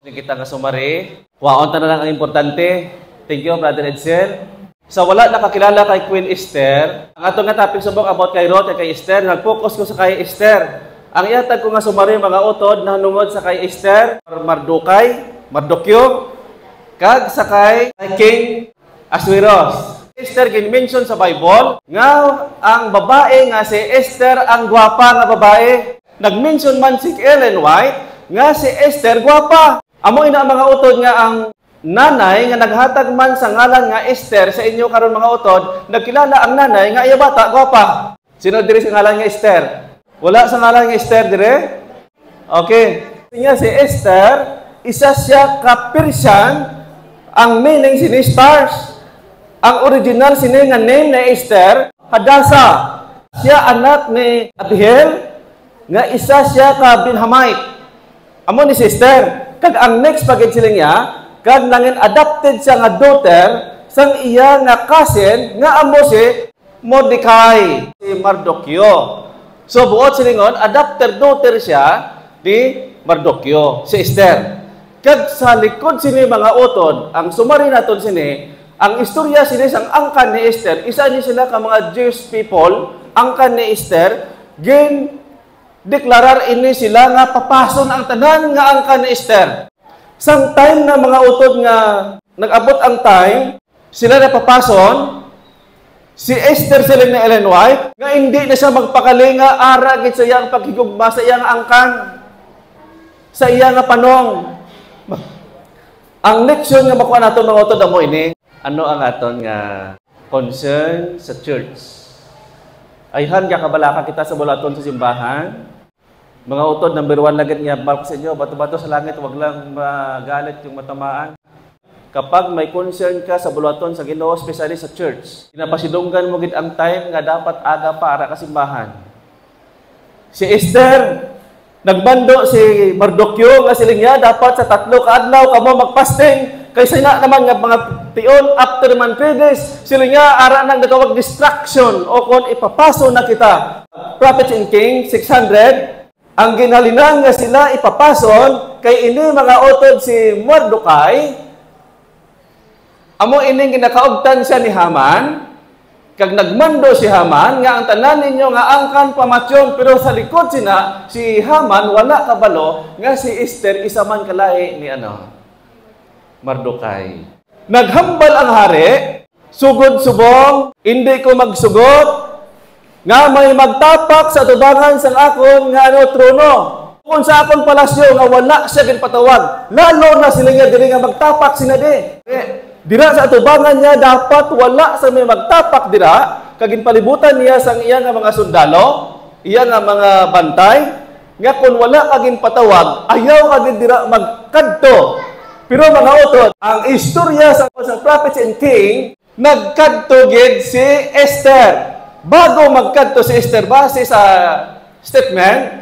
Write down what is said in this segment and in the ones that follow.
Kita nga sumari. Waon ta na lang ang importante. Thank you, Brother Edsel. Sa wala nakakilala kay Queen Esther, ang atong nga topic subok about kay Ruth at kay Esther, nag-focus ko sa kay Esther. Ang ihatag ko nga sumari mga utod na nungod sa kay Esther, Mardukyo, kag sa kay King Ahasuerus. Esther gin-mention sa Bible nga ang babae nga si Esther ang gwapa nga babae. Nag-mention man si Ellen White nga si Esther gwapa. Amo ina mga utod nga ang nanay nga naghatag man sa ngalan nga Esther sa inyo karon mga utod, nagkilala ang nanay nga iya bata gwapa. Sino diri sa ngalan nga Esther? Wala sa ngalan nga Esther dire? Okay. Nga si Esther, isa siya ka Persian, ang meaning sini stars. Ang original sini nga name na Esther, Hadasa. Siya anak ni Abihail, nga isa siya ka Benhamite. Amo ni sister. Kag ang next pagid sila niya, kag nangin adopted siya nga daughter sang iya nga cousin nga amo si Mordecai, si Mardukyo. So buot silingon, adopted daughter siya ni Mardukyo, si Esther. Kag sa likod sini mga utod, ang sumari naton sini, ang istorya sini sang angkan ni Esther, isa ni sila ka mga Jewish people, angkan ni Esther, gin deklarar ini sila nga papason ang tanan nga angkan ni Esther. Sang time na mga utod nga nag-abot ang time, sila na papason, si Esther sila ni Ellen White, nga hindi na siya magpakalinga, ara gid sa iyang paghigugma sa iyang angkan, sa iyang panong. Ang leksyon nga makuha nato mga utod amo ini, ano ang aton nga concern sa church. Ayhan ka kabalaka kita sa bulaton sa simbahan. Mga utod, number 1 lagit nga mark sa inyo, bato-bato sa langit, wag lang magalit yung matamaan. Kapag may concern ka sa bulaton sa Ginoo, especially sa church, pinapasidunggan mo gid ang time nga dapat aga para ka simbahan. Si Esther, nagbando si Mardukyo nga siling niya, dapat sa 3 ka adlaw kamo magpasting. Kaysa na naman nga mga tion, after man 3 days, siling niya, ara nang nagawag distraction o kung ipapaso na kita. Prophets and Kings 600, ang ginhalinan nga sila ipapason, kay ini mga utod si Mordecai, amo ining ginakaugtan siya ni Haman, kag nagmando si Haman, nga ang tanan ninyo nga angkan pamatyon, pero sa likod sina, si Haman wala kabalo, nga si Esther isa man kalahi ni Mordecai. Naghambal ang hari, sugod-subong, hindi ko magsugot, nga may magtapak sa tubangan sang akon nga trono. Kung sa akon palasyo nga wala siya ginpatawag, lalo na sila nga dili nga magtapak sinadi. Dira sa tubangan niya dapat wala sa may magtapak dira, kag ginpalibutan niya sang iya nga mga sundalo, iya nga mga bantay, nga kung wala ka ginpatawag, ayaw ka gid dira magkadto. Pero mga utod, ang istorya sa Prophets and King, nagkadto gid si Esther. Bago magkadto si Esther, base sa statement,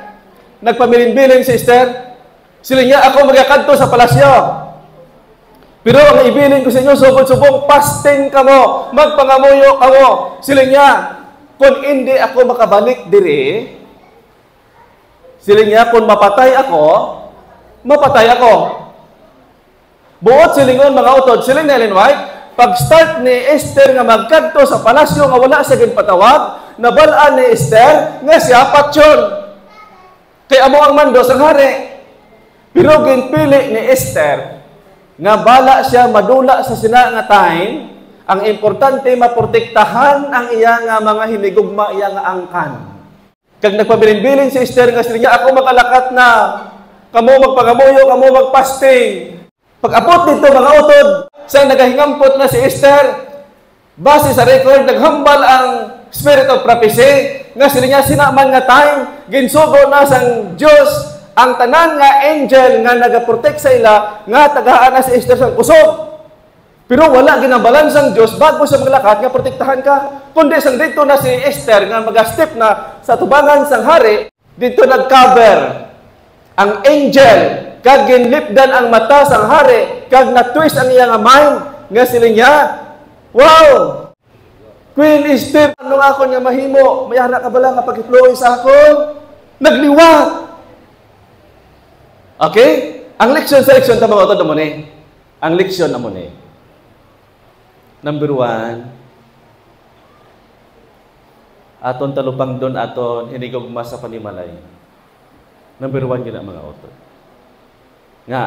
nagpamilin-bilin si Esther, sila niya, ako magkadto sa palasyo. Pero ang ibilin ko sa inyo, subong-subong, fasting kamo, magpangamuyo kamo. Sila niya, kung hindi ako makabalik diri, sila niya, kung mapatay ako. Buot silingon mga utod, siling na Ellen White, pag-start ni Esther nga magkadto sa palasyo nga wala siya ginpatawag, nabalaan ni Esther nga siya patyon. Kay amo ang mando sang hari. Pero ginpili ni Esther nga bala siya madula sa sina nga time, ang importante maprotektahan ang iya nga mga hinigugma iya nga angkan. Kag nagpabilin-bilin si Esther nga siya, ako makalakat na, kamo magpangamuyo, kamo magpasting. Pag-abot dito mga utod, sa nagahingampot na si Esther, base sa record, naghambal ang spirit of prophecy, nga sila niya sinaman nga time, ginsugo na sang Diyos, ang tanan nga angel nga nagaprotect sa ila, nga tagaan na si Esther sang kusog. Pero wala ginabalan sang Diyos, bago sa maglakat, nga protektahan ka. Kundi sang dito na si Esther, nga mag-step na sa tubangan sang hari, dito nag-cover ang angel, kag ginlipdan ang mata sang hari, kag na-twist ang iyang mind, nga sila niya, wow! Queen Esther, ano nga ako niya mahimo? Mayara ka bala nga pag-deploy sa ako? Nagliwat! Okay? Ang leksyon sa leksyon ta mga utod mo ni. Ang leksyon na mo ni. Number 1, aton talupang doon aton hinigugma sa panimalay. Number 1 yun ang mga utod. Nga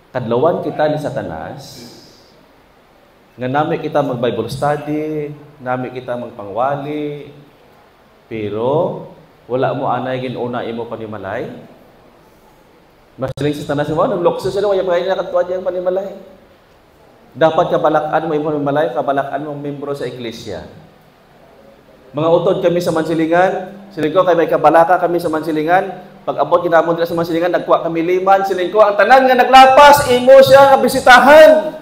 kadlawan kita ni Satanas, nga nami kita mag-Bible study, nami kita magpangwali, pero wala mo anay ginuna imo panimalay. Masiling sa tanas mo, naglokso sila, wala pa kayo nakatuwa diyang panimalay. Dapat kabalakan mo imo panimalay, kabalakan mo membro sa iglesia. Mga utod kami sa Mansilingan, siling ko kay may kabalaka kami sa Mansilingan, pag abot ginamon nila sa Mansilingan, nagkuha kami 5, siling ko, ang tanan nga naglapas, imo siya kabisitahan.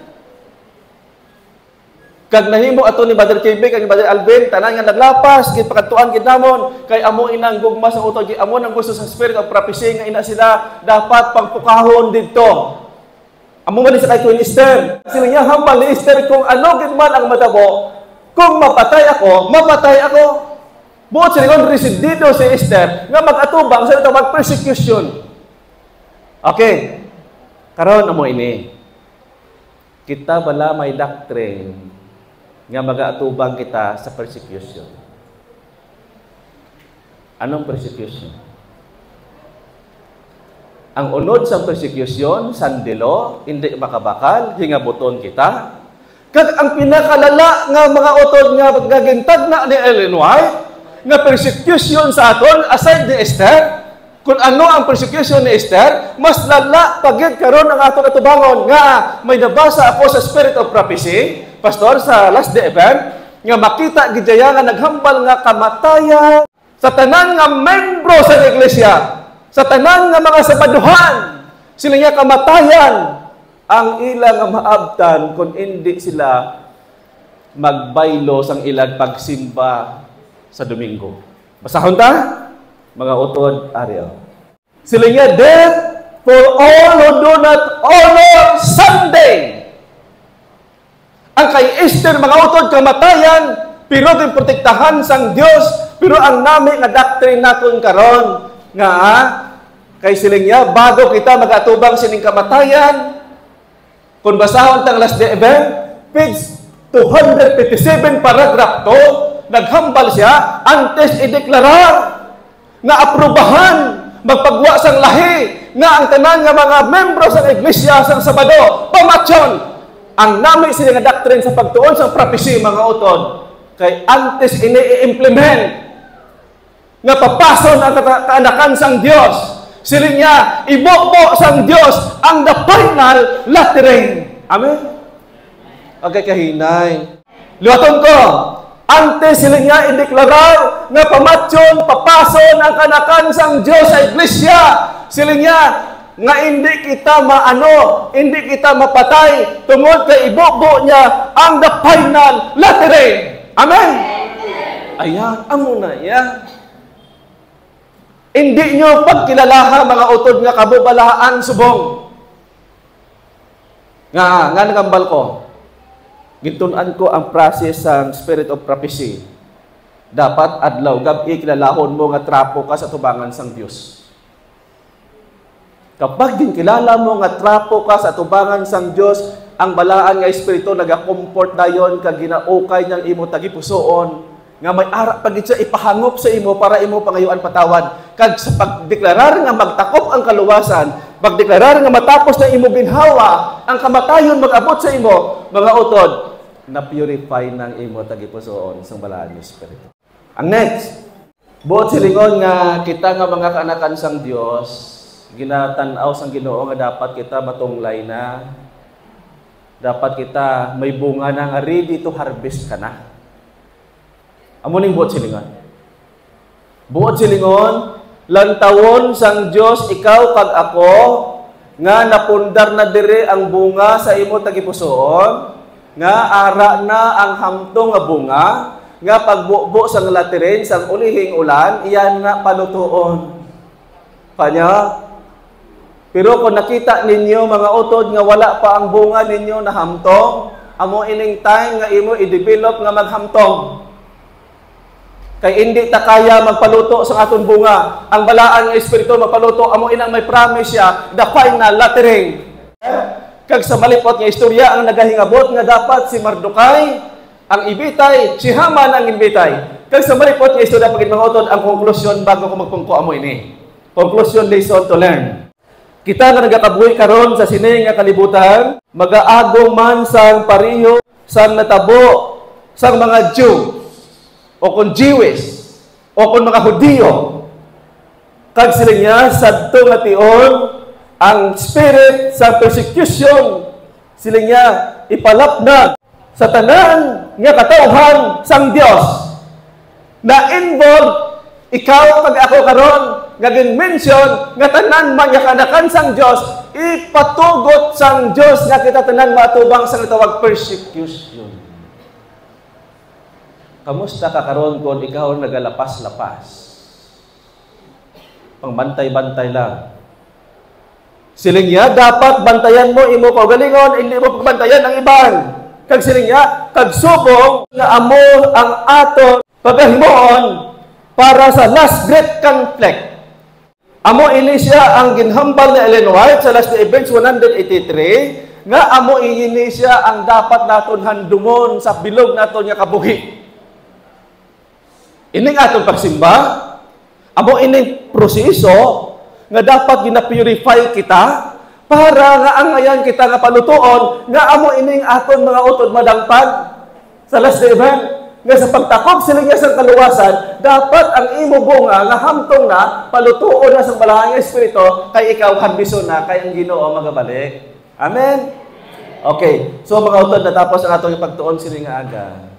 Kag nahimo ato ni Brother KB kag ni Brother Alvin tanan nga naglapas gid pakadtuan gid namon kay amo inang gugma sa utod gid amo nang gusto sa spirit of prophecy nga ina sila dapat pangpukahon didto. Amo man sa kay Queen Esther sila niya hambal ni Esther kung ano gid man ang matabo kung mapatay ako. Buot sila kon residido si Esther nga mag-atubang sa tawag persecution. Okay. Karon amo ini. Kita bala may doctrine nga mag-aatubang kita sa persecution. Anong persecution? Ang unod sa persecution, sandilo, hindi makabakal, hingabuton kita. Kag ang pinakalala nga mga utod nga gagintag na ni Ellen White, nga persecution sa aton, aside ni Esther, kung ano ang persecution ni Esther, mas lala pagid karon ang aton atubangon nga may nabasa ako sa Spirit of Prophecy, Pastor, sa last day event, nga makita gidya nga naghambal nga kamatayan sa tanan nga membro sa iglesia, sa tanan nga mga sabaduhan, sila nga kamatayan ang ilang nga maabtan kung hindi sila magbaylo sang ilang pagsimba sa Domingo. Basahon ta? Mga utod, Ariel. Sila nga, death for all who do not honor Sunday. Ang kay Esther, mga utod, kamatayan, pero din protektahan sang Dios, pero ang nami nga doctrine naton karon nga, kay siling niya, bago kita mag-atubang sining kamatayan, kung basahon tang last day event, page 257 paragraph 2, naghambal siya, antes ideklarar, nga aprobahan, magpagwa sang lahi, nga ang tanan nga mga membro sa iglesia sang Sabado, pamatyon, ang nami sila nga doctrine sa pagtuon sa prophecy, mga utod, kay antes ini-implement, nga papason ang kaanakan sang Dios, sila niya, ibo-bo sang Dios, ang the final laterin. Amen? Okay, kahinay. Luwaton ko, antes sila niya ideklarar nga pamatyon, papason ang kanakan sang Dios sa iglesia. Sila niya nga hindi kita hindi kita mapatay tungod kay ibobo niya ang the final laterin. Amen? Ayan, amo na yan. Hindi nyo pagkilalaha mga utod nga kabubalaan subong. Nga nagambal ko. Gitunan ko ang process ng Spirit of Prophecy. Dapat adlaw gabi kilalahon mo nga trapo ka sa tubangan sang Dios. Kapag ginkilala mo nga trapo ka sa tubangan sang Dios, ang balaan nga espiritu naga-comfort dayon kag ginaukay niyang imo tagipusoon nga may ara pagit siya ipahangop sa imo para imo pangayuan patawad. Kag sa pagdeklarar nga magtakop ang kaluwasan, pagdeklarar nga matapos na imo ginhawa, ang kamatayon mag-abot sa imo, mga utod, na-purify ng imo tagipusoon sa balaan ni Espiritu. Ang next, buot silingon nga kita nga mga kaanakan sang Dios, ginatanaw sang Ginoo nga dapat kita matunglay na, dapat kita may bunga na nga ready to harvest ka na. Amo ning buot silingon. Buot silingon, lantawon sang Dios ikaw kag ako nga napundar na dire ang bunga sa imo tagipusoon, nga ara na ang hamtong nga bunga, nga pagbubo sang laterin sang ulihing ulan, iyan nga palutuon. Kanya, pero kung nakita ninyo mga utod nga wala pa ang bunga ninyo na hamtong, amo ining time nga imo i-develop nga maghamtong. Kay hindi ta kaya magpaluto sa aton bunga. Ang balaan nga espiritu magpaluto amo inang may promise siya, the final lettering. Kag sa malipot nga istorya ang nagahingabot nga dapat si Mardukay ang ibitay, si Haman ang ibitay. Kag sa malipot nga istorya pagit mangutod ang konklusyon bago ko magpungko amo ini. Conclusion lesson to learn. Kita nga nagakabuhi karon sa sini nga kalibutan, magaagong man sang pariho sang natabo sang mga Jew o kung Jewish o kung mga Hudiyo. Kag sila niya sadto nga tion ang spirit sa persecution sila niya ipalapnag sa tanan nga katawhan sang Dios na involved ikaw kag ako karon nga gin-mention nga tanan man nga kanakan sang Dios ipatugot sang Dios nga kita tanan matubang sa tawag persecution. Kamusta ka karon kung ikaw nagalapas-lapas? Pangbantay-bantay lang. Siling niya, dapat bantayan mo imo kaugalingon, hindi mo pagbantayan ang iban. Kag siling niya, kag subong nga amo ang ato pagahimoon para sa last great conflict. Amo ini siya ang ginhambal ni Ellen White sa Last Events 183 nga amo ini siya ang dapat naton handumon sa bilog naton nga kabuhi. Ining aton pagsimba, amo ining proseso nga dapat gina-purify kita para nga ang ayan kita nga palutuon nga amo ining aton mga utod madangpad sa last event nga sa pagtakop sila nga sa kaluwasan dapat ang imo bunga nga hamtong na palutuon na sa balahang espiritu kay ikaw hambison na kay ang Ginoo magabalik. Amen. Okay. So mga utod natapos ang atong pagtuon sila nga aga.